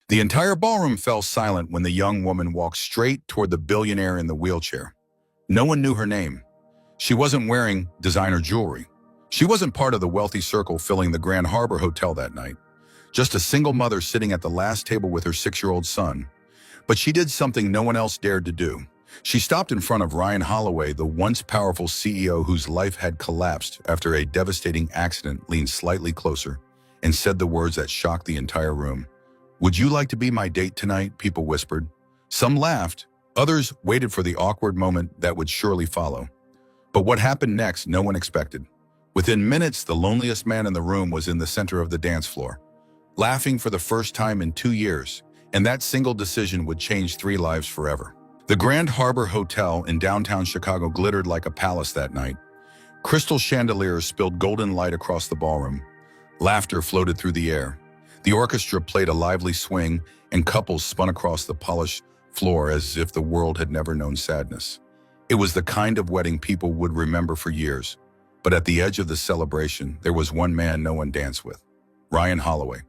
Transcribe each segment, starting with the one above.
The entire ballroom fell silent when the young woman walked straight toward the billionaire in the wheelchair. No one knew her name. She wasn't wearing designer jewelry. She wasn't part of the wealthy circle filling the Grand Harbor Hotel that night. Just a single mother sitting at the last table with her 6-year-old son. But she did something no one else dared to do. She stopped in front of Ryan Holloway, the once powerful CEO whose life had collapsed after a devastating accident, leaned slightly closer and said the words that shocked the entire room. "Would you like to be my date tonight?" people whispered. Some laughed. Others waited for the awkward moment that would surely follow. But what happened next, no one expected. Within minutes, the loneliest man in the room was in the center of the dance floor, laughing for the first time in 2 years, and that single decision would change 3 lives forever. The Grand Harbor Hotel in downtown Chicago glittered like a palace that night. Crystal chandeliers spilled golden light across the ballroom. Laughter floated through the air. The orchestra played a lively swing, and couples spun across the polished floor as if the world had never known sadness. It was the kind of wedding people would remember for years. But at the edge of the celebration, there was one man no one danced with: Ryan Holloway.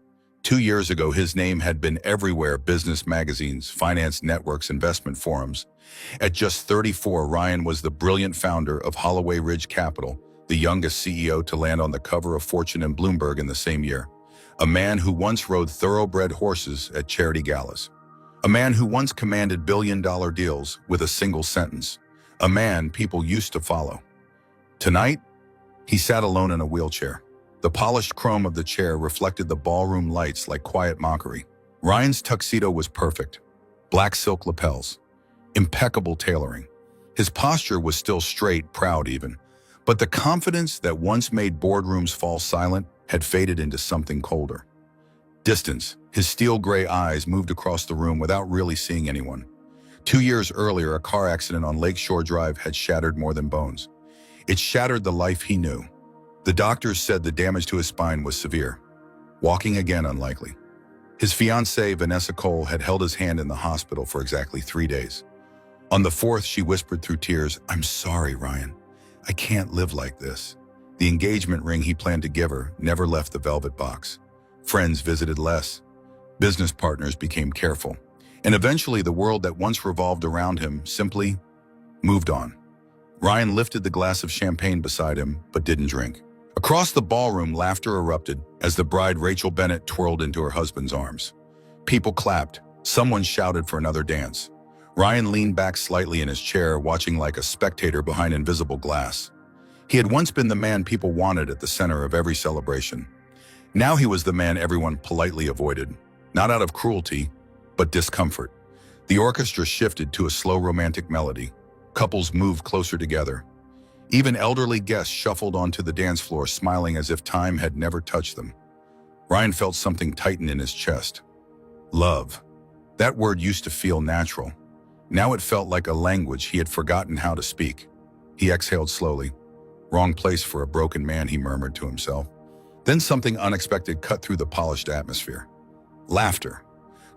2 years ago, his name had been everywhere: business magazines, finance networks, investment forums. At just 34, Ryan was the brilliant founder of Holloway Ridge Capital, the youngest CEO to land on the cover of Fortune and Bloomberg in the same year. A man who once rode thoroughbred horses at charity galas. A man who once commanded billion-dollar deals with a single sentence. A man people used to follow. Tonight, he sat alone in a wheelchair. The polished chrome of the chair reflected the ballroom lights like quiet mockery. Ryan's tuxedo was perfect. Black silk lapels. Impeccable tailoring. His posture was still straight, proud even. But the confidence that once made boardrooms fall silent had faded into something colder. Distance. His steel gray eyes moved across the room without really seeing anyone. 2 years earlier, a car accident on Lakeshore Drive had shattered more than bones. It shattered the life he knew. The doctors said the damage to his spine was severe. Walking again unlikely. His fiancée, Vanessa Cole, had held his hand in the hospital for exactly 3 days. On the 4th, she whispered through tears, "I'm sorry, Ryan. I can't live like this." The engagement ring he planned to give her never left the velvet box. Friends visited less. Business partners became careful. And eventually, the world that once revolved around him simply moved on. Ryan lifted the glass of champagne beside him, but didn't drink. Across the ballroom, laughter erupted as the bride Rachel Bennett twirled into her husband's arms. People clapped. Someone shouted for another dance. Ryan leaned back slightly in his chair, watching like a spectator behind invisible glass. He had once been the man people wanted at the center of every celebration. Now he was the man everyone politely avoided, not out of cruelty, but discomfort. The orchestra shifted to a slow romantic melody. Couples moved closer together. Even elderly guests shuffled onto the dance floor, smiling as if time had never touched them. Ryan felt something tighten in his chest. Love. That word used to feel natural. Now it felt like a language he had forgotten how to speak. He exhaled slowly. "Wrong place for a broken man," he murmured to himself. Then something unexpected cut through the polished atmosphere. Laughter.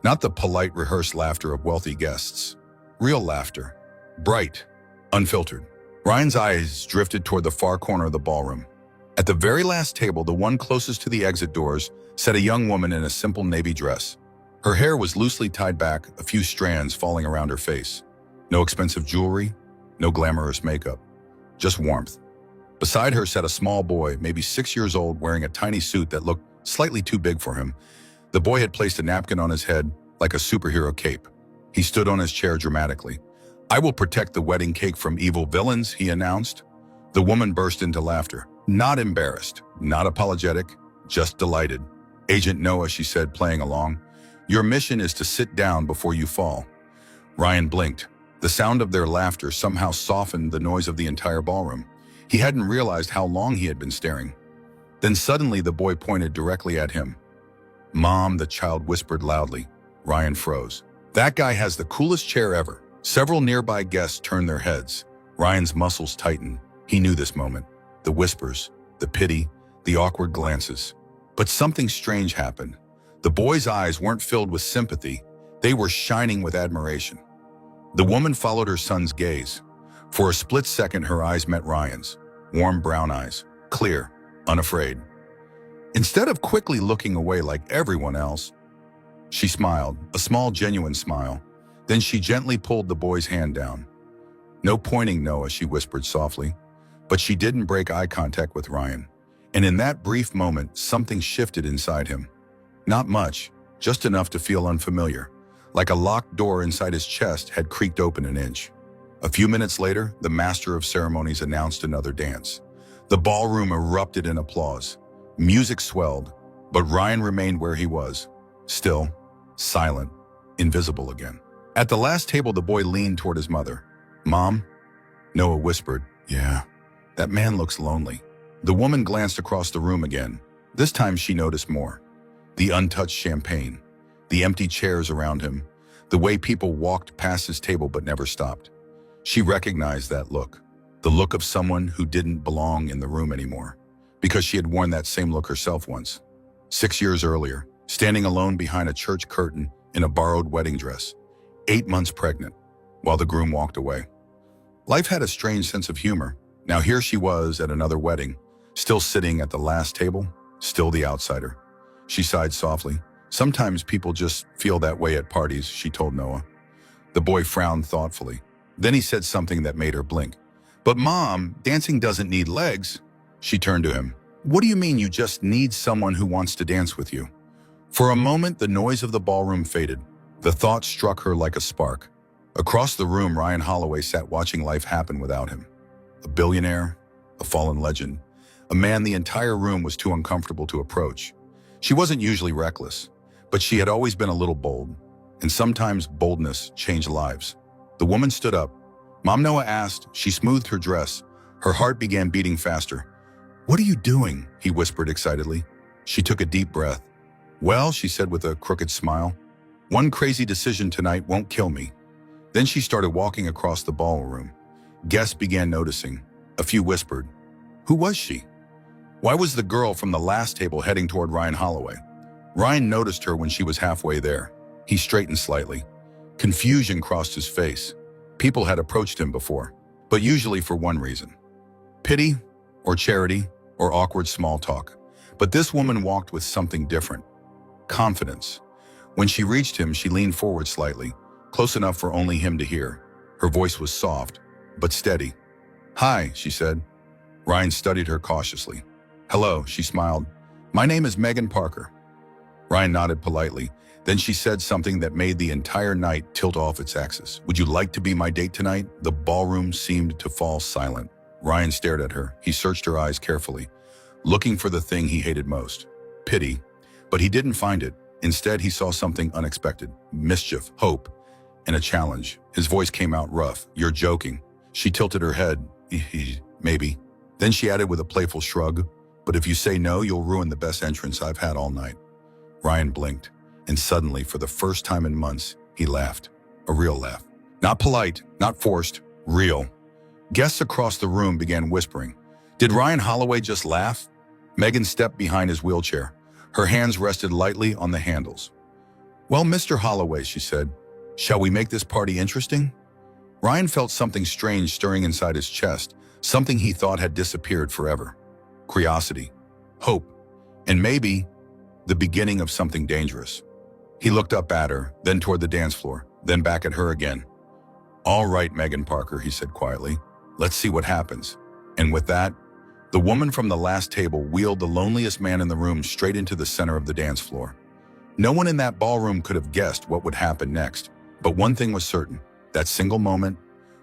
Not the polite, rehearsed laughter of wealthy guests. Real laughter. Bright. Unfiltered. Ryan's eyes drifted toward the far corner of the ballroom. At the very last table, the one closest to the exit doors, sat a young woman in a simple navy dress. Her hair was loosely tied back, a few strands falling around her face. No expensive jewelry, no glamorous makeup, just warmth. Beside her sat a small boy, maybe 6 years old, wearing a tiny suit that looked slightly too big for him. The boy had placed a napkin on his head, like a superhero cape. He stood on his chair dramatically. "I will protect the wedding cake from evil villains," he announced. The woman burst into laughter. Not embarrassed, not apologetic, just delighted. "Agent Noah," she said, playing along. "Your mission is to sit down before you fall." Ryan blinked. The sound of their laughter somehow softened the noise of the entire ballroom. He hadn't realized how long he had been staring. Then suddenly the boy pointed directly at him. "Mom," the child whispered loudly. Ryan froze. "That guy has the coolest chair ever." Several nearby guests turned their heads. Ryan's muscles tightened. He knew this moment. The whispers, the pity, the awkward glances. But something strange happened. The boy's eyes weren't filled with sympathy. They were shining with admiration. The woman followed her son's gaze. For a split second, her eyes met Ryan's. Warm brown eyes, clear, unafraid. Instead of quickly looking away like everyone else, She smiled, a small, genuine smile. Then she gently pulled the boy's hand down. "No pointing, Noah," she whispered softly. But she didn't break eye contact with Ryan. And in that brief moment, something shifted inside him. Not much, just enough to feel unfamiliar. Like a locked door inside his chest had creaked open an inch. A few minutes later, the master of ceremonies announced another dance. The ballroom erupted in applause. Music swelled, but Ryan remained where he was. Still, silent, invisible again. At the last table, the boy leaned toward his mother. "Mom?" Noah whispered, "Yeah, that man looks lonely." The woman glanced across the room again. This time she noticed more. The untouched champagne, the empty chairs around him, the way people walked past his table but never stopped. She recognized that look, the look of someone who didn't belong in the room anymore, because she had worn that same look herself once. 6 years earlier, standing alone behind a church curtain in a borrowed wedding dress, 8 months pregnant, while the groom walked away. Life had a strange sense of humor. Now here she was at another wedding, still sitting at the last table, still the outsider. She sighed softly. "Sometimes people just feel that way at parties," she told Noah. The boy frowned thoughtfully. Then he said something that made her blink. "But Mom, dancing doesn't need legs." She turned to him. "What do you mean you just need someone who wants to dance with you?" For a moment, the noise of the ballroom faded. The thought struck her like a spark. Across the room, Ryan Holloway sat watching life happen without him. A billionaire, a fallen legend, a man the entire room was too uncomfortable to approach. She wasn't usually reckless, but she had always been a little bold, and sometimes boldness changed lives. The woman stood up. "Mom?" Noah asked. She smoothed her dress. Her heart began beating faster. "What are you doing?" he whispered excitedly. She took a deep breath. "Well," she said with a crooked smile, "one crazy decision tonight won't kill me." Then she started walking across the ballroom. Guests began noticing. A few whispered, "Who was she? Why was the girl from the last table heading toward Ryan Holloway?" Ryan noticed her when she was halfway there. He straightened slightly. Confusion crossed his face. People had approached him before, but usually for one reason: pity, or charity, or awkward small talk. But this woman walked with something different: confidence. When she reached him, she leaned forward slightly, close enough for only him to hear. Her voice was soft, but steady. "Hi," she said. Ryan studied her cautiously. "Hello," she smiled. "My name is Megan Parker." Ryan nodded politely. Then she said something that made the entire night tilt off its axis. "Would you like to be my date tonight?" The ballroom seemed to fall silent. Ryan stared at her. He searched her eyes carefully, looking for the thing he hated most: pity. But he didn't find it. Instead, he saw something unexpected: mischief, hope, and a challenge. His voice came out rough. "You're joking." She tilted her head. "Maybe." Then she added with a playful shrug, "But if you say no, you'll ruin the best entrance I've had all night." Ryan blinked, and suddenly, for the first time in months, he laughed. A real laugh. Not polite, not forced, real. Guests across the room began whispering. Did Ryan Holloway just laugh? Megan stepped behind his wheelchair. Her hands rested lightly on the handles. "Well, Mr. Holloway," she said, "shall we make this party interesting?" Ryan felt something strange stirring inside his chest, something he thought had disappeared forever. Curiosity, hope, and maybe the beginning of something dangerous. He looked up at her, then toward the dance floor, then back at her again. "All right, Megan Parker," he said quietly. "Let's see what happens." And with that, the woman from the last table wheeled the loneliest man in the room straight into the center of the dance floor. No one in that ballroom could have guessed what would happen next, but one thing was certain: that single moment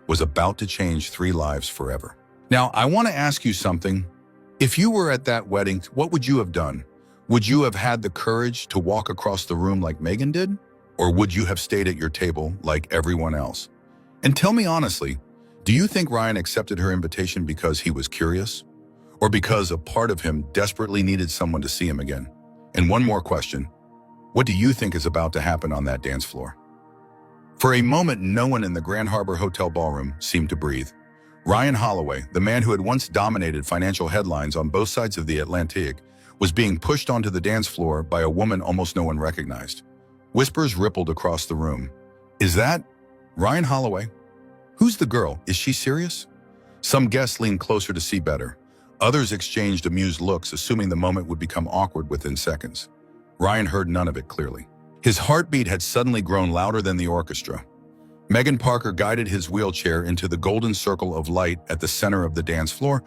was about to change 3 lives forever. Now, I want to ask you something. If you were at that wedding, what would you have done? Would you have had the courage to walk across the room like Megan did? Or would you have stayed at your table like everyone else? And tell me honestly, do you think Ryan accepted her invitation because he was curious? Or because a part of him desperately needed someone to see him again? And one more question. What do you think is about to happen on that dance floor? For a moment, no one in the Grand Harbor Hotel ballroom seemed to breathe. Ryan Holloway, the man who had once dominated financial headlines on both sides of the Atlantic, was being pushed onto the dance floor by a woman almost no one recognized. Whispers rippled across the room. Is that Ryan Holloway? Who's the girl? Is she serious? Some guests leaned closer to see better. Others exchanged amused looks, assuming the moment would become awkward within seconds. Ryan heard none of it clearly. His heartbeat had suddenly grown louder than the orchestra. Megan Parker guided his wheelchair into the golden circle of light at the center of the dance floor.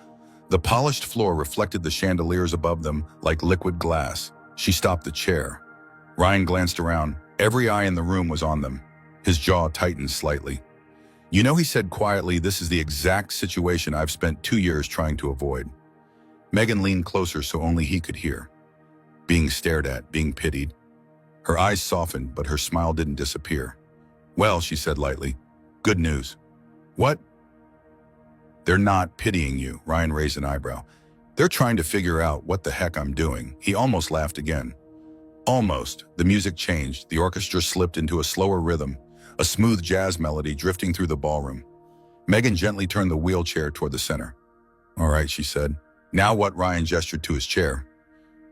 The polished floor reflected the chandeliers above them like liquid glass. She stopped the chair. Ryan glanced around. Every eye in the room was on them. His jaw tightened slightly. "You know," he said quietly, "this is the exact situation I've spent 2 years trying to avoid." Megan leaned closer so only he could hear. Being stared at, being pitied. Her eyes softened, but her smile didn't disappear. "Well," she said lightly, "good news." "What?" "They're not pitying you," Ryan raised an eyebrow. "They're trying to figure out what the heck I'm doing." He almost laughed again. Almost. The music changed. The orchestra slipped into a slower rhythm, a smooth jazz melody drifting through the ballroom. Megan gently turned the wheelchair toward the center. "All right," she said. "Now what?" Ryan gestured to his chair.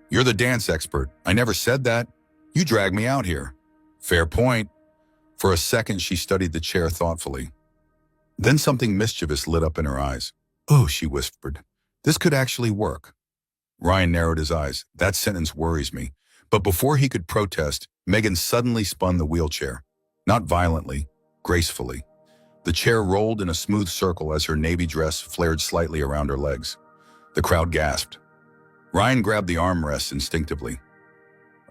"You're the dance expert." "I never said that. You dragged me out here." "Fair point." For a second, she studied the chair thoughtfully. Then something mischievous lit up in her eyes. "Oh," she whispered, "this could actually work." Ryan narrowed his eyes. "That sentence worries me." But before he could protest, Megan suddenly spun the wheelchair. Not violently, gracefully. The chair rolled in a smooth circle as her navy dress flared slightly around her legs. The crowd gasped. Ryan grabbed the armrest instinctively.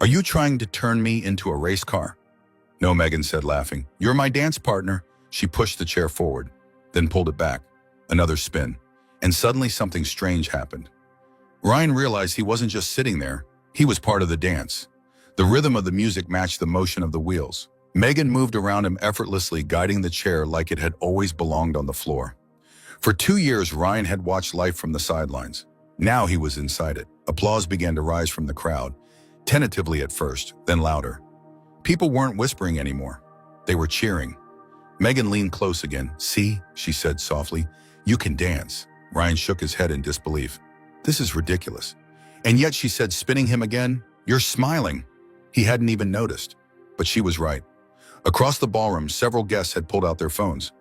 "Are you trying to turn me into a race car?" "No," Megan said, laughing. "You're my dance partner." She pushed the chair forward, then pulled it back. Another spin. And suddenly something strange happened. Ryan realized he wasn't just sitting there. He was part of the dance. The rhythm of the music matched the motion of the wheels. Megan moved around him effortlessly, guiding the chair like it had always belonged on the floor. For 2 years, Ryan had watched life from the sidelines. Now he was inside it. Applause began to rise from the crowd, tentatively at first, then louder. People weren't whispering anymore. They were cheering. Megan leaned close again. "See," she said softly, "you can dance." Ryan shook his head in disbelief. "This is ridiculous." "And yet," she said, spinning him again, "you're smiling." He hadn't even noticed. But she was right. Across the ballroom, several guests had pulled out their phones.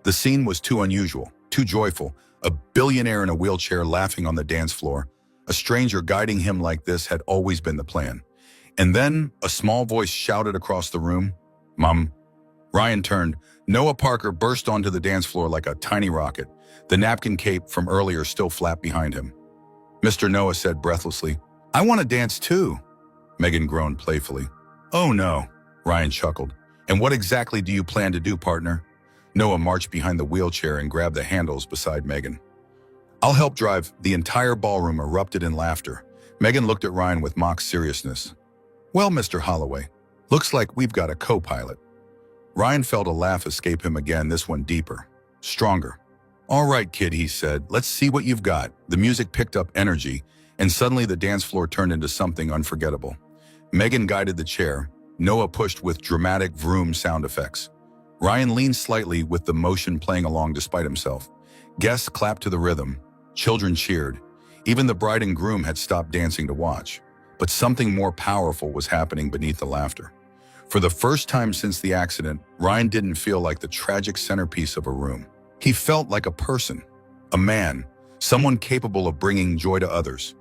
The scene was too unusual, too joyful. A billionaire in a wheelchair laughing on the dance floor. A stranger guiding him like this had always been the plan. And then a small voice shouted across the room, "Mom." Ryan turned. Noah Parker burst onto the dance floor like a tiny rocket. The napkin cape from earlier still flapped behind him. Mr. Noah said breathlessly, "I want to dance too." Megan groaned playfully. "Oh no," Ryan chuckled. "And what exactly do you plan to do, partner?" Noah marched behind the wheelchair and grabbed the handles beside Megan. "I'll help drive." The entire ballroom erupted in laughter. Megan looked at Ryan with mock seriousness. "Well, Mr. Holloway, looks like we've got a co-pilot." Ryan felt a laugh escape him again, this one deeper, stronger. "All right, kid," he said, "let's see what you've got." The music picked up energy, and suddenly the dance floor turned into something unforgettable. Megan guided the chair. Noah pushed with dramatic vroom sound effects. Ryan leaned slightly with the motion playing along despite himself. Guests clapped to the rhythm. Children cheered. Even the bride and groom had stopped dancing to watch. But something more powerful was happening beneath the laughter. For the first time since the accident, Ryan didn't feel like the tragic centerpiece of a room. He felt like a person, a man, someone capable of bringing joy to others.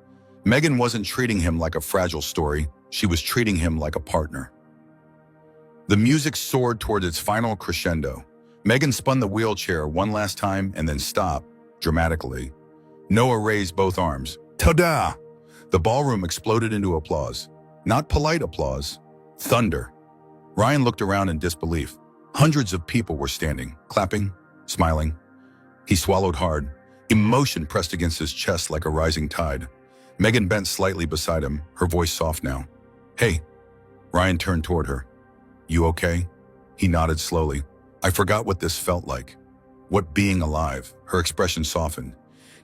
Megan wasn't treating him like a fragile story. She was treating him like a partner. The music soared toward its final crescendo. Megan spun the wheelchair one last time and then stopped, dramatically. Noah raised both arms. "Ta-da!" The ballroom exploded into applause. Not polite applause, thunder. Ryan looked around in disbelief. Hundreds of people were standing, clapping, smiling. He swallowed hard. Emotion pressed against his chest like a rising tide. Megan bent slightly beside him, her voice soft now. "Hey." Ryan turned toward her. "You okay?" He nodded slowly. "I forgot what this felt like. What being alive." Her expression softened.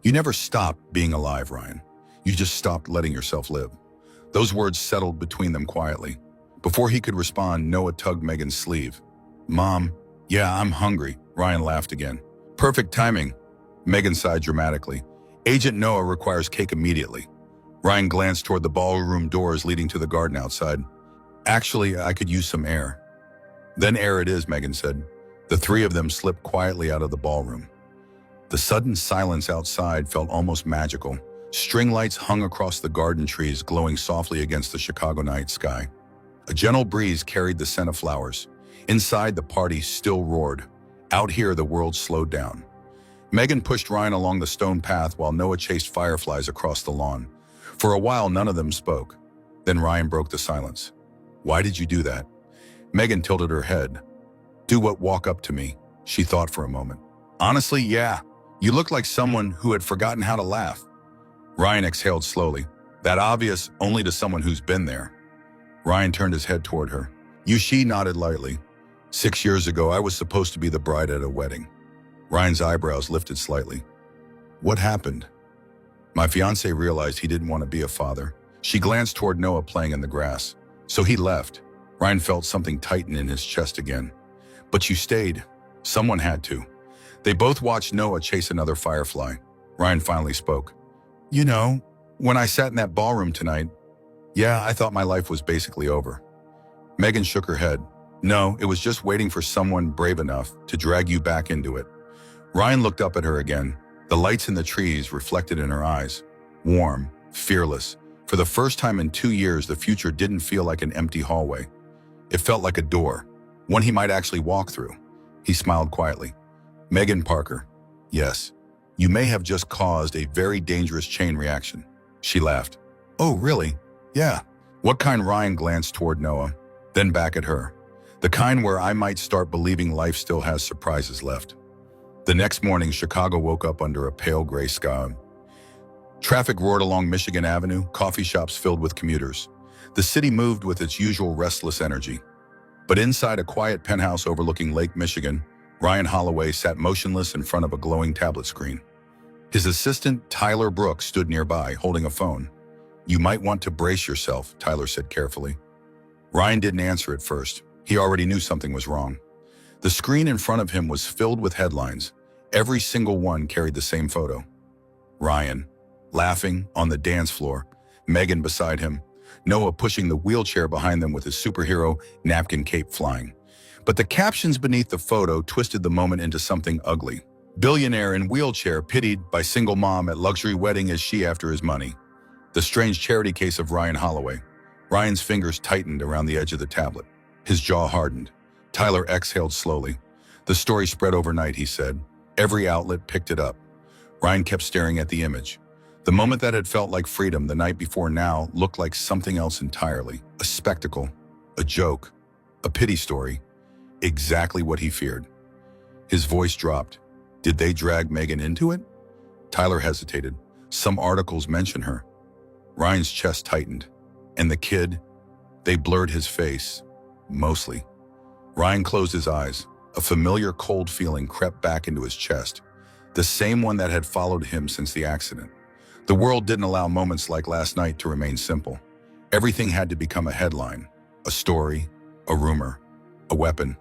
"You never stopped being alive, Ryan. You just stopped letting yourself live." Those words settled between them quietly. Before he could respond, Noah tugged Megan's sleeve. "Mom." "Yeah, I'm hungry." Ryan laughed again. "Perfect timing." Megan sighed dramatically. "Agent Noah requires cake immediately." Ryan glanced toward the ballroom doors leading to the garden outside. "Actually, I could use some air." "Then air it is," Megan said. The three of them slipped quietly out of the ballroom. The sudden silence outside felt almost magical. String lights hung across the garden trees, glowing softly against the Chicago night sky. A gentle breeze carried the scent of flowers. Inside, the party still roared. Out here, the world slowed down. Megan pushed Ryan along the stone path while Noah chased fireflies across the lawn. For a while, none of them spoke. Then Ryan broke the silence. "Why did you do that?" Megan tilted her head. "Do what? Walk up to me?" She thought for a moment. "Honestly, yeah. You looked like someone who had forgotten how to laugh." Ryan exhaled slowly. "That obvious only to someone who's been there." Ryan turned his head toward her. She nodded lightly. 6 years ago, I was supposed to be the bride at a wedding." Ryan's eyebrows lifted slightly. "What happened?" "My fiancé realized he didn't want to be a father." She glanced toward Noah playing in the grass. "So he left." Ryan felt something tighten in his chest again. "But you stayed." "Someone had to." They both watched Noah chase another firefly. Ryan finally spoke. "You know, when I sat in that ballroom tonight, yeah, I thought my life was basically over." Megan shook her head. "No, it was just waiting for someone brave enough to drag you back into it." Ryan looked up at her again. The lights in the trees reflected in her eyes. Warm, fearless. For the first time in 2 years, the future didn't feel like an empty hallway. It felt like a door, one he might actually walk through. He smiled quietly. "Megan Parker, yes, you may have just caused a very dangerous chain reaction." She laughed. "Oh, really? Yeah." "What kind?" Ryan glanced toward Noah, then back at her. "The kind where I might start believing life still has surprises left." The next morning, Chicago woke up under a pale gray sky. Traffic roared along Michigan Avenue, coffee shops filled with commuters. The city moved with its usual restless energy. But inside a quiet penthouse overlooking Lake Michigan, Ryan Holloway sat motionless in front of a glowing tablet screen. His assistant, Tyler Brooks, stood nearby, holding a phone. "You might want to brace yourself," Tyler said carefully. Ryan didn't answer at first. He already knew something was wrong. The screen in front of him was filled with headlines. Every single one carried the same photo. Ryan, laughing, on the dance floor. Megan beside him. Noah pushing the wheelchair behind them with his superhero napkin cape flying. But the captions beneath the photo twisted the moment into something ugly. "Billionaire in wheelchair pitied by single mom at luxury wedding as she after his money." The strange charity case of Ryan Holloway. Ryan's fingers tightened around the edge of the tablet. His jaw hardened. Tyler exhaled slowly. "The story spread overnight," he said. Every outlet picked it up. Ryan kept staring at the image. The moment that had felt like freedom the night before now looked like something else entirely. A spectacle, a joke, a pity story. Exactly what he feared. His voice dropped. "Did they drag Megan into it?" Tyler hesitated. "Some articles mention her." Ryan's chest tightened. "And the kid?" They blurred his face. "Mostly." Ryan closed his eyes. A familiar cold feeling crept back into his chest, the same one that had followed him since the accident. The world didn't allow moments like last night to remain simple. Everything had to become a headline, a story, a rumor, a weapon.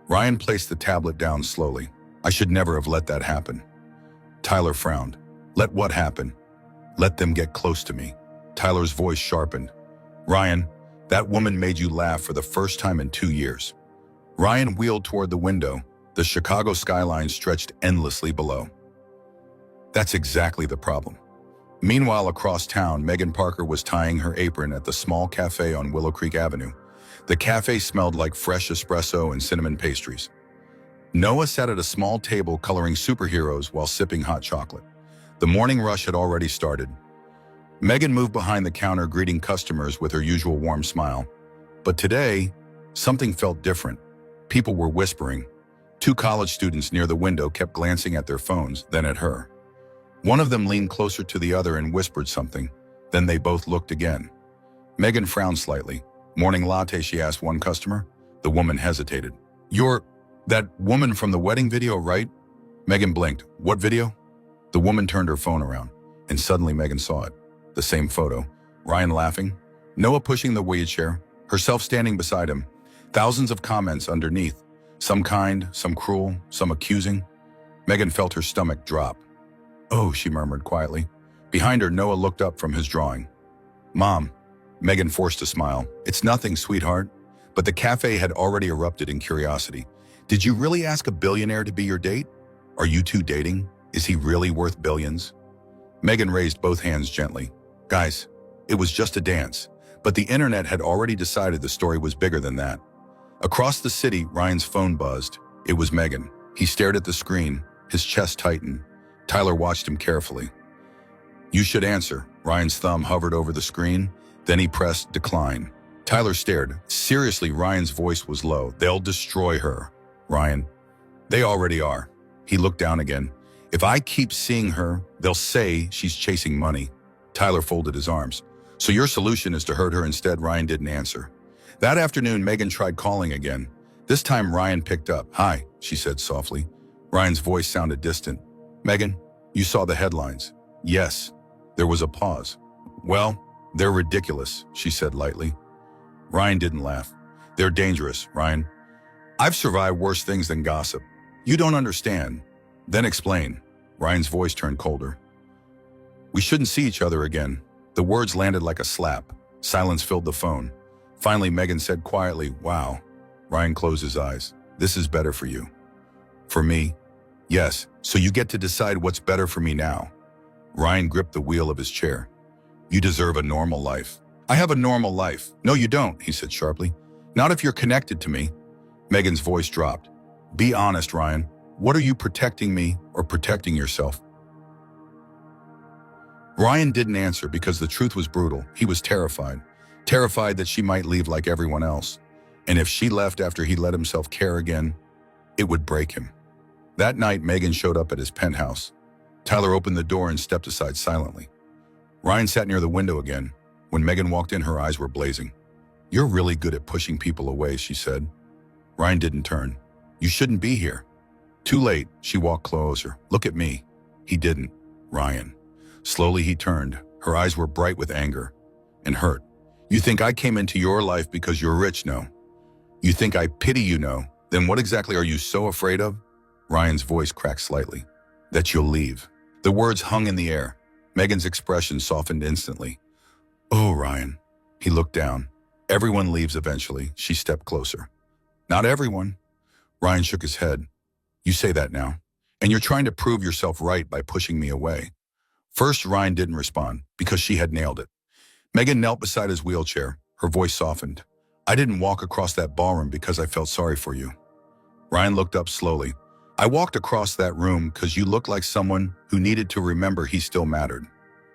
Ryan placed the tablet down slowly. "I should never have let that happen." Tyler frowned. "Let what happen?" "Let them get close to me." Tyler's voice sharpened. "Ryan, that woman made you laugh for the first time in 2 years." Ryan wheeled toward the window. The Chicago skyline stretched endlessly below. That's exactly the problem. Meanwhile, across town, Megan Parker was tying her apron at the small cafe on Willow Creek Avenue. The cafe smelled like fresh espresso and cinnamon pastries. Noah sat at a small table coloring superheroes while sipping hot chocolate. The morning rush had already started. Megan moved behind the counter, greeting customers with her usual warm smile. But today, something felt different. People were whispering. 2 college students near the window kept glancing at their phones, then at her. One of them leaned closer to the other and whispered something. Then they both looked again. Megan frowned slightly. "Morning latte," she asked one customer. The woman hesitated. "You're that woman from the wedding video, right?" Megan blinked. "What video?" The woman turned her phone around, and suddenly Megan saw it. The same photo. Ryan laughing. Noah pushing the wheelchair. Herself standing beside him. Thousands of comments underneath. Some kind, some cruel, some accusing. Megan felt her stomach drop. "Oh," she murmured quietly. Behind her, Noah looked up from his drawing. "Mom." Megan forced a smile. "It's nothing, sweetheart." But the cafe had already erupted in curiosity. "Did you really ask a billionaire to be your date? Are you two dating? Is he really worth billions?" Megan raised both hands gently. "Guys, it was just a dance. But the internet had already decided the story was bigger than that. Across the city, Ryan's phone buzzed. It was Megan. He stared at the screen, his chest tightened. Tyler watched him carefully. "You should answer." Ryan's thumb hovered over the screen, then he pressed decline. Tyler stared. Seriously, Ryan's voice was low. "They'll destroy her." "Ryan, they already are." He looked down again. "If I keep seeing her, they'll say she's chasing money." Tyler folded his arms. "So your solution is to hurt her instead?" Ryan didn't answer. That afternoon, Megan tried calling again. This time, Ryan picked up. "Hi," she said softly. Ryan's voice sounded distant. "Megan, you saw the headlines." "Yes." There was a pause. "Well, they're ridiculous," she said lightly. Ryan didn't laugh. "They're dangerous, Ryan. I've survived worse things than gossip. You don't understand." "Then explain." Ryan's voice turned colder. "We shouldn't see each other again." The words landed like a slap. Silence filled the phone. Finally, Megan said quietly, "Wow." Ryan closed his eyes. "This is better for you." "For me?" "Yes, so you get to decide what's better for me now." Ryan gripped the wheel of his chair. "You deserve a normal life." "I have a normal life." "No, you don't," he said sharply. "Not if you're connected to me." Megan's voice dropped. "Be honest, Ryan. What are you protecting me or protecting yourself?" Ryan didn't answer because the truth was brutal. He was terrified. Terrified that she might leave like everyone else. And if she left after he let himself care again, it would break him. That night, Megan showed up at his penthouse. Tyler opened the door and stepped aside silently. Ryan sat near the window again. When Megan walked in, her eyes were blazing. "You're really good at pushing people away," she said. Ryan didn't turn. "You shouldn't be here." Too late, she walked closer. "Look at me." He didn't. "Ryan." Slowly he turned. Her eyes were bright with anger and hurt. "You think I came into your life because you're rich? No. You think I pity you? No. Then what exactly are you so afraid of?" Ryan's voice cracked slightly. "That you'll leave." The words hung in the air. Megan's expression softened instantly. "Oh, Ryan." He looked down. "Everyone leaves eventually." She stepped closer. "Not everyone." Ryan shook his head. "You say that now. And you're trying to prove yourself right by pushing me away." First, Ryan didn't respond because she had nailed it. Megan knelt beside his wheelchair. Her voice softened. "I didn't walk across that ballroom because I felt sorry for you." Ryan looked up slowly. "I walked across that room because you looked like someone who needed to remember he still mattered."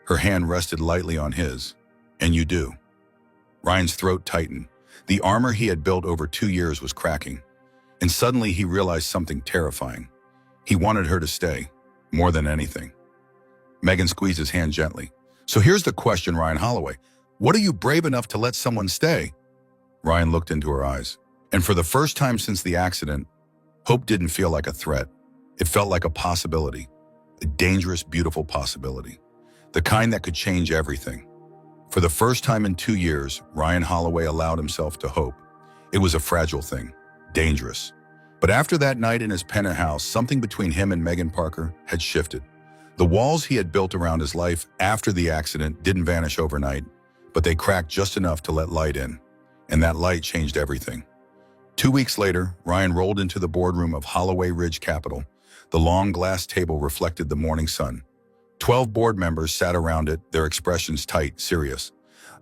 Her hand rested lightly on his. "And you do." Ryan's throat tightened. The armor he had built over 2 years was cracking. And suddenly he realized something terrifying. He wanted her to stay, more than anything. Megan squeezed his hand gently. "So here's the question, Ryan Holloway. What are you brave enough to let someone stay?" Ryan looked into her eyes. And for the first time since the accident, hope didn't feel like a threat. It felt like a possibility. A dangerous, beautiful possibility. The kind that could change everything. For the first time in 2 years, Ryan Holloway allowed himself to hope. It was a fragile thing. Dangerous. But after that night in his penthouse, something between him and Megan Parker had shifted. The walls he had built around his life after the accident didn't vanish overnight, but they cracked just enough to let light in. And that light changed everything. 2 weeks later, Ryan rolled into the boardroom of Holloway Ridge Capital. The long glass table reflected the morning sun. 12 board members sat around it, their expressions tight, serious.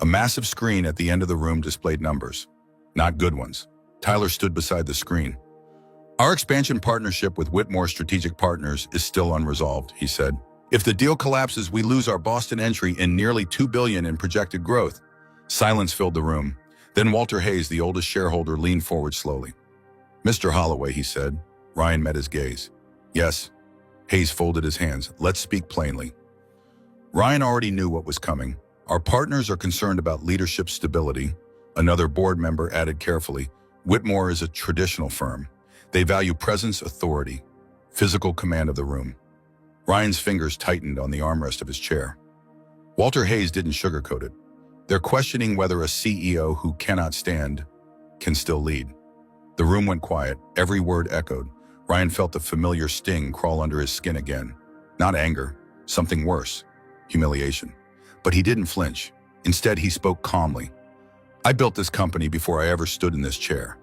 A massive screen at the end of the room displayed numbers. Not good ones. Tyler stood beside the screen. "Our expansion partnership with Whitmore Strategic Partners is still unresolved," he said. "If the deal collapses, we lose our Boston entry in nearly $2 billion in projected growth." Silence filled the room. Then Walter Hayes, the oldest shareholder, leaned forward slowly. "Mr. Holloway," he said. Ryan met his gaze. "Yes." Hayes folded his hands. "Let's speak plainly." Ryan already knew what was coming. "Our partners are concerned about leadership stability." Another board member added carefully, "Whitmore is a traditional firm. They value presence, authority, physical command of the room." Ryan's fingers tightened on the armrest of his chair. Walter Hayes didn't sugarcoat it. "They're questioning whether a CEO who cannot stand can still lead." The room went quiet. Every word echoed. Ryan felt the familiar sting crawl under his skin again. Not anger, something worse, humiliation. But he didn't flinch. Instead, he spoke calmly. "I built this company before I ever stood in this chair."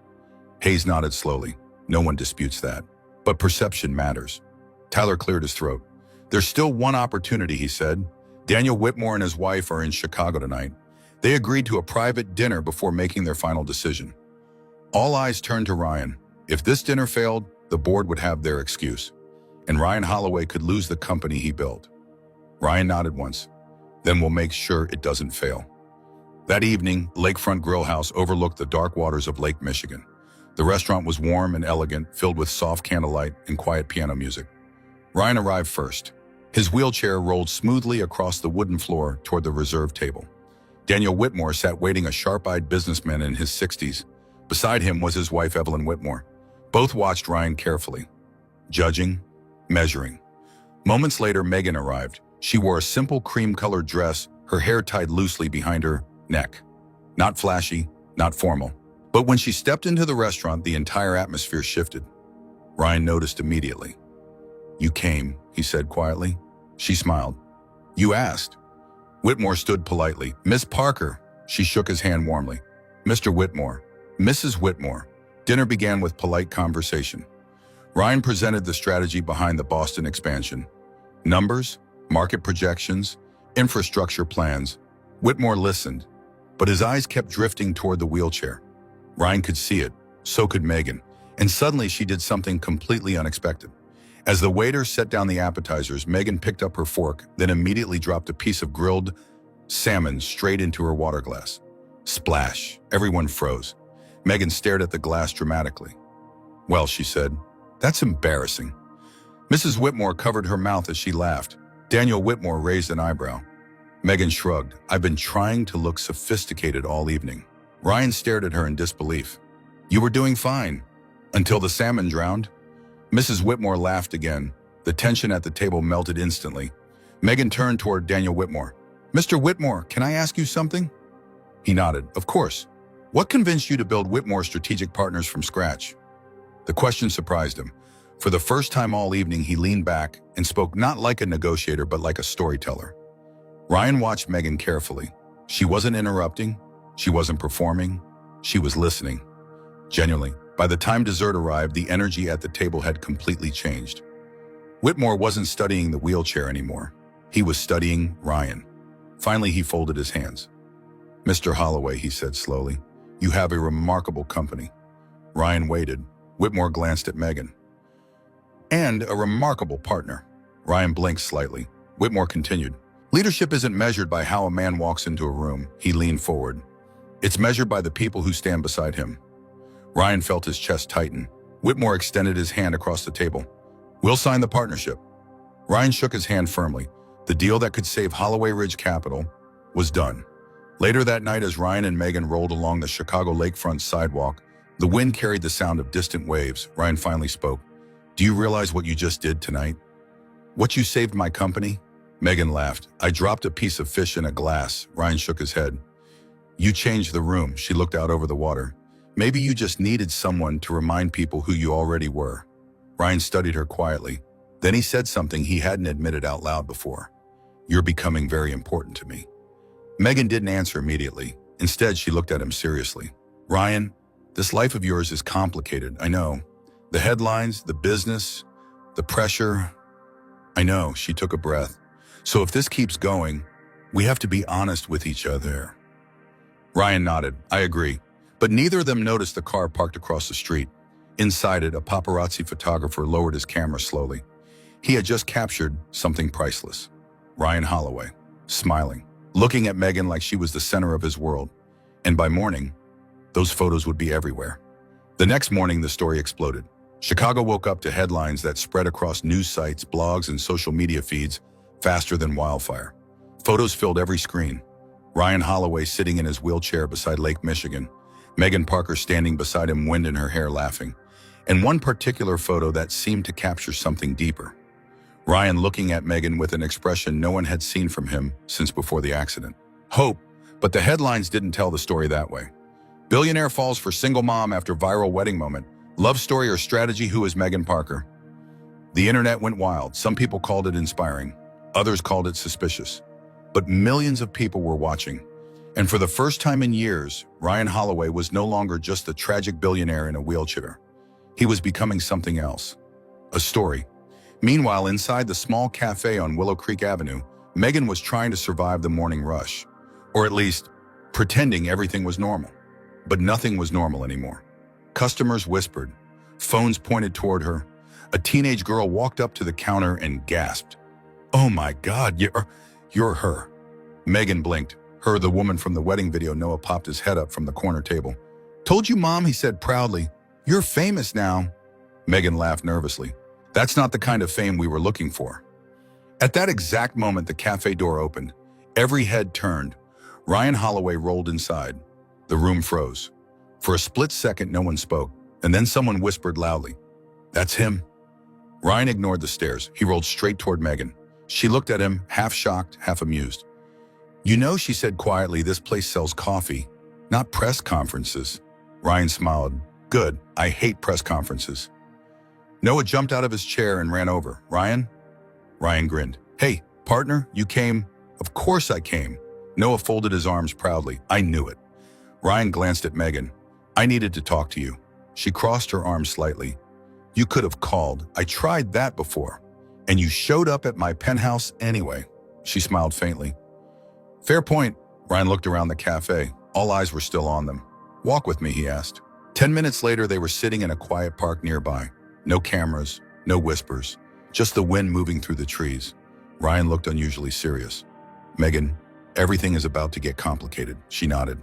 Hayes nodded slowly. "No one disputes that. But perception matters." Tyler cleared his throat. "There's still one opportunity," he said. "Daniel Whitmore and his wife are in Chicago tonight. They agreed to a private dinner before making their final decision. All eyes turned to Ryan. If this dinner failed, the board would have their excuse, and Ryan Holloway could lose the company he built. Ryan nodded once. Then we'll make sure it doesn't fail. That evening, Lakefront Grill House overlooked the dark waters of Lake Michigan. The restaurant was warm and elegant, filled with soft candlelight and quiet piano music. Ryan arrived first. His wheelchair rolled smoothly across the wooden floor toward the reserved table. Daniel Whitmore sat waiting, a sharp-eyed businessman in his 60s. Beside him was his wife, Evelyn Whitmore. Both watched Ryan carefully, judging, measuring. Moments later, Megan arrived. She wore a simple cream-colored dress, her hair tied loosely behind her neck. Not flashy, not formal. But when she stepped into the restaurant, the entire atmosphere shifted. Ryan noticed immediately. "You came," he said quietly. She smiled. "You asked." Whitmore stood politely. "Miss Parker." She shook his hand warmly. "Mr. Whitmore." "Mrs. Whitmore." Dinner began with polite conversation. Ryan presented the strategy behind the Boston expansion. Numbers, market projections, infrastructure plans. Whitmore listened, but his eyes kept drifting toward the wheelchair. Ryan could see it, so could Megan, and suddenly she did something completely unexpected. As the waiter set down the appetizers, Megan picked up her fork, then immediately dropped a piece of grilled salmon straight into her water glass. Splash! Everyone froze. Megan stared at the glass dramatically. "Well," she said, "that's embarrassing." Mrs. Whitmore covered her mouth as she laughed. Daniel Whitmore raised an eyebrow. Megan shrugged. "I've been trying to look sophisticated all evening." Ryan stared at her in disbelief. "You were doing fine, until the salmon drowned." Mrs. Whitmore laughed again. The tension at the table melted instantly. Megan turned toward Daniel Whitmore. "Mr. Whitmore, can I ask you something?" He nodded. "Of course. What convinced you to build Whitmore Strategic Partners from scratch?" The question surprised him. For the first time all evening, he leaned back and spoke not like a negotiator, but like a storyteller. Ryan watched Megan carefully. She wasn't interrupting. She wasn't performing. She was listening. Genuinely. By the time dessert arrived, the energy at the table had completely changed. Whitmore wasn't studying the wheelchair anymore. He was studying Ryan. Finally, he folded his hands. "Mr. Holloway," he said slowly, "you have a remarkable company." Ryan waited. Whitmore glanced at Megan. "And a remarkable partner." Ryan blinked slightly. Whitmore continued. "Leadership isn't measured by how a man walks into a room." He leaned forward. "It's measured by the people who stand beside him." Ryan felt his chest tighten. Whitmore extended his hand across the table. "We'll sign the partnership." Ryan shook his hand firmly. The deal that could save Holloway Ridge Capital was done. Later that night, as Ryan and Megan rolled along the Chicago lakefront sidewalk, the wind carried the sound of distant waves. Ryan finally spoke. "Do you realize what you just did tonight? What you saved my company?" Megan laughed. "I dropped a piece of fish in a glass." Ryan shook his head. "You changed the room." She looked out over the water. "Maybe you just needed someone to remind people who you already were." Ryan studied her quietly. Then he said something he hadn't admitted out loud before. "You're becoming very important to me." Megan didn't answer immediately. Instead, she looked at him seriously. "Ryan, this life of yours is complicated, I know. The headlines, the business, the pressure. I know." She took a breath. "So if this keeps going, we have to be honest with each other." Ryan nodded. "I agree." But neither of them noticed the car parked across the street. Inside it, a paparazzi photographer lowered his camera slowly. He had just captured something priceless. Ryan Holloway, smiling, looking at Megan like she was the center of his world. And by morning, those photos would be everywhere. The next morning, the story exploded. Chicago woke up to headlines that spread across news sites, blogs, and social media feeds faster than wildfire. Photos filled every screen. Ryan Holloway sitting in his wheelchair beside Lake Michigan. Megan Parker standing beside him, wind in her hair, laughing. And one particular photo that seemed to capture something deeper. Ryan looking at Megan with an expression no one had seen from him since before the accident. Hope, but the headlines didn't tell the story that way. Billionaire falls for single mom after viral wedding moment. Love story or strategy, who is Megan Parker? The internet went wild. Some people called it inspiring. Others called it suspicious. But millions of people were watching. And for the first time in years, Ryan Holloway was no longer just a tragic billionaire in a wheelchair. He was becoming something else. A story. Meanwhile, inside the small cafe on Willow Creek Avenue, Megan was trying to survive the morning rush. Or at least, pretending everything was normal. But nothing was normal anymore. Customers whispered. Phones pointed toward her. A teenage girl walked up to the counter and gasped. "Oh my God, you're her." Megan blinked. Her, the woman from the wedding video. Noah popped his head up from the corner table. "Told you, Mom," he said proudly. "You're famous now." Megan laughed nervously. "That's not the kind of fame we were looking for." At that exact moment, the cafe door opened. Every head turned. Ryan Holloway rolled inside. The room froze. For a split second, no one spoke, and then someone whispered loudly, "That's him." Ryan ignored the stares. He rolled straight toward Megan. She looked at him, half shocked, half amused. "You know," she said quietly, "this place sells coffee, not press conferences." Ryan smiled. "Good. I hate press conferences." Noah jumped out of his chair and ran over. "Ryan?" Ryan grinned. "Hey, partner, you came?" "Of course I came." Noah folded his arms proudly. "I knew it." Ryan glanced at Megan. "I needed to talk to you." She crossed her arms slightly. "You could have called. I tried that before. And you showed up at my penthouse anyway." She smiled faintly. "Fair point." Ryan looked around the cafe. All eyes were still on them. "Walk with me," he asked. 10 minutes later, they were sitting in a quiet park nearby. No cameras, no whispers, just the wind moving through the trees. Ryan looked unusually serious. "Megan, everything is about to get complicated." She nodded.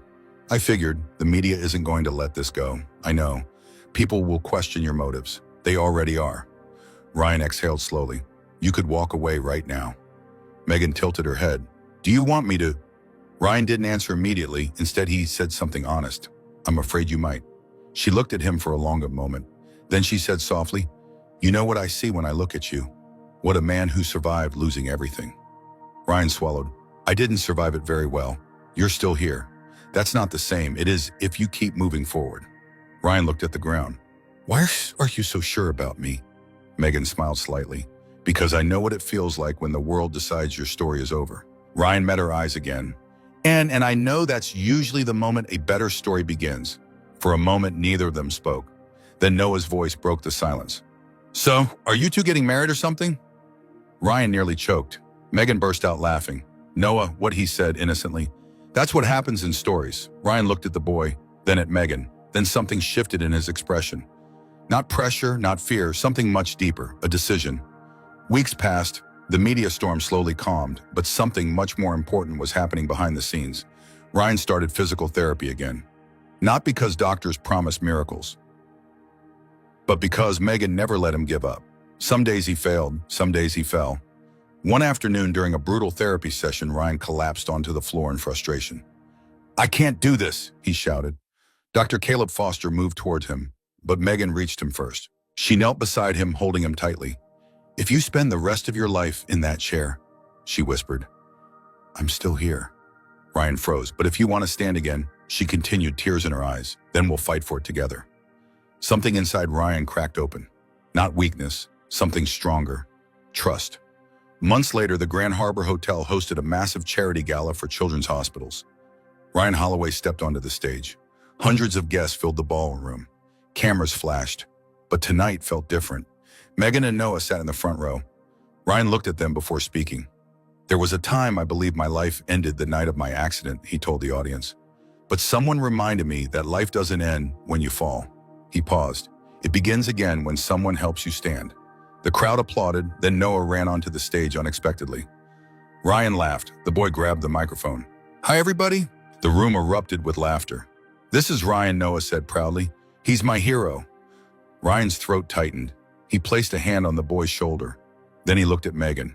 "I figured the media isn't going to let this go. I know. People will question your motives. They already are." Ryan exhaled slowly. "You could walk away right now." Megan tilted her head. "Do you want me to?" Ryan didn't answer immediately. Instead, he said something honest. "I'm afraid you might." She looked at him for a longer moment. Then she said softly, "You know what I see when I look at you? What a man who survived losing everything." Ryan swallowed. "I didn't survive it very well. You're still here. That's not the same. It is if you keep moving forward." Ryan looked at the ground. "Why are you so sure about me?" Megan smiled slightly. "Because I know what it feels like when the world decides your story is over." Ryan met her eyes again. And I know that's usually the moment a better story begins." For a moment, neither of them spoke. Then Noah's voice broke the silence. "So, are you two getting married or something?" Ryan nearly choked. Megan burst out laughing. "Noah," what he said innocently, "that's what happens in stories." Ryan looked at the boy, then at Megan. Then something shifted in his expression. Not pressure, not fear, something much deeper, a decision. Weeks passed. The media storm slowly calmed, but something much more important was happening behind the scenes. Ryan started physical therapy again. Not because doctors promised miracles, but because Megan never let him give up. Some days he failed, some days he fell. One afternoon during a brutal therapy session, Ryan collapsed onto the floor in frustration. "I can't do this," he shouted. Dr. Caleb Foster moved towards him, but Megan reached him first. She knelt beside him, holding him tightly. "If you spend the rest of your life in that chair," she whispered. "I'm still here." Ryan froze. "But if you want to stand again," she continued, tears in her eyes, "then we'll fight for it together." Something inside Ryan cracked open. Not weakness, something stronger. Trust. Months later, the Grand Harbor Hotel hosted a massive charity gala for children's hospitals. Ryan Holloway stepped onto the stage. Hundreds of guests filled the ballroom. Cameras flashed. But tonight felt different. Megan and Noah sat in the front row. Ryan looked at them before speaking. "There was a time I believed my life ended the night of my accident," he told the audience. "But someone reminded me that life doesn't end when you fall." He paused. "It begins again when someone helps you stand." The crowd applauded, then Noah ran onto the stage unexpectedly. Ryan laughed. The boy grabbed the microphone. "Hi, everybody." The room erupted with laughter. "This is Ryan," Noah said proudly. "He's my hero." Ryan's throat tightened. He placed a hand on the boy's shoulder. Then he looked at Megan.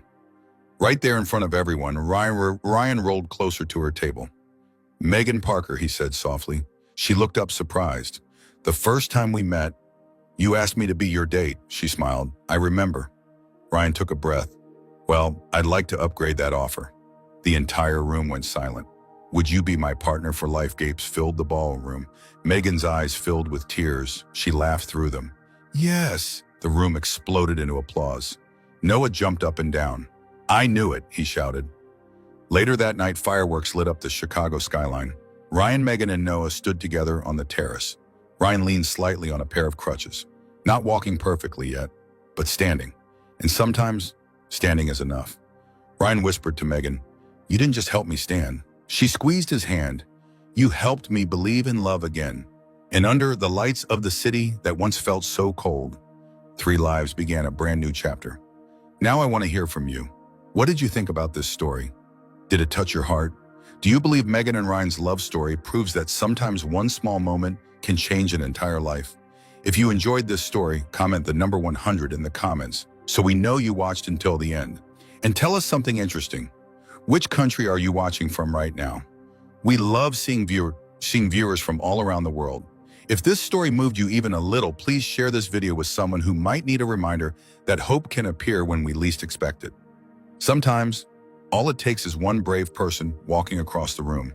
Right there in front of everyone, Ryan rolled closer to her table. "Megan Parker," he said softly. She looked up surprised. "The first time we met, you asked me to be your date," she smiled. "I remember." Ryan took a breath. "Well, I'd like to upgrade that offer." The entire room went silent. "Would you be my partner for life?" Gapes filled the ballroom. Megan's eyes filled with tears. She laughed through them. "Yes." The room exploded into applause. Noah jumped up and down. "I knew it," he shouted. Later that night, fireworks lit up the Chicago skyline. Ryan, Megan, and Noah stood together on the terrace. Ryan leaned slightly on a pair of crutches. Not walking perfectly yet, but standing. And sometimes, standing is enough. Ryan whispered to Megan, "You didn't just help me stand." She squeezed his hand. You helped me believe in love again. And under the lights of the city that once felt so cold, three lives began a brand new chapter. Now I want to hear from you. What did you think about this story? Did it touch your heart? Do you believe Megan and Ryan's love story proves that sometimes one small moment can change an entire life? If you enjoyed this story, comment the number 100 in the comments so we know you watched until the end. And tell us something interesting. Which country are you watching from right now? We love seeing viewers from all around the world. If this story moved you even a little, please share this video with someone who might need a reminder that hope can appear when we least expect it. Sometimes, all it takes is one brave person walking across the room.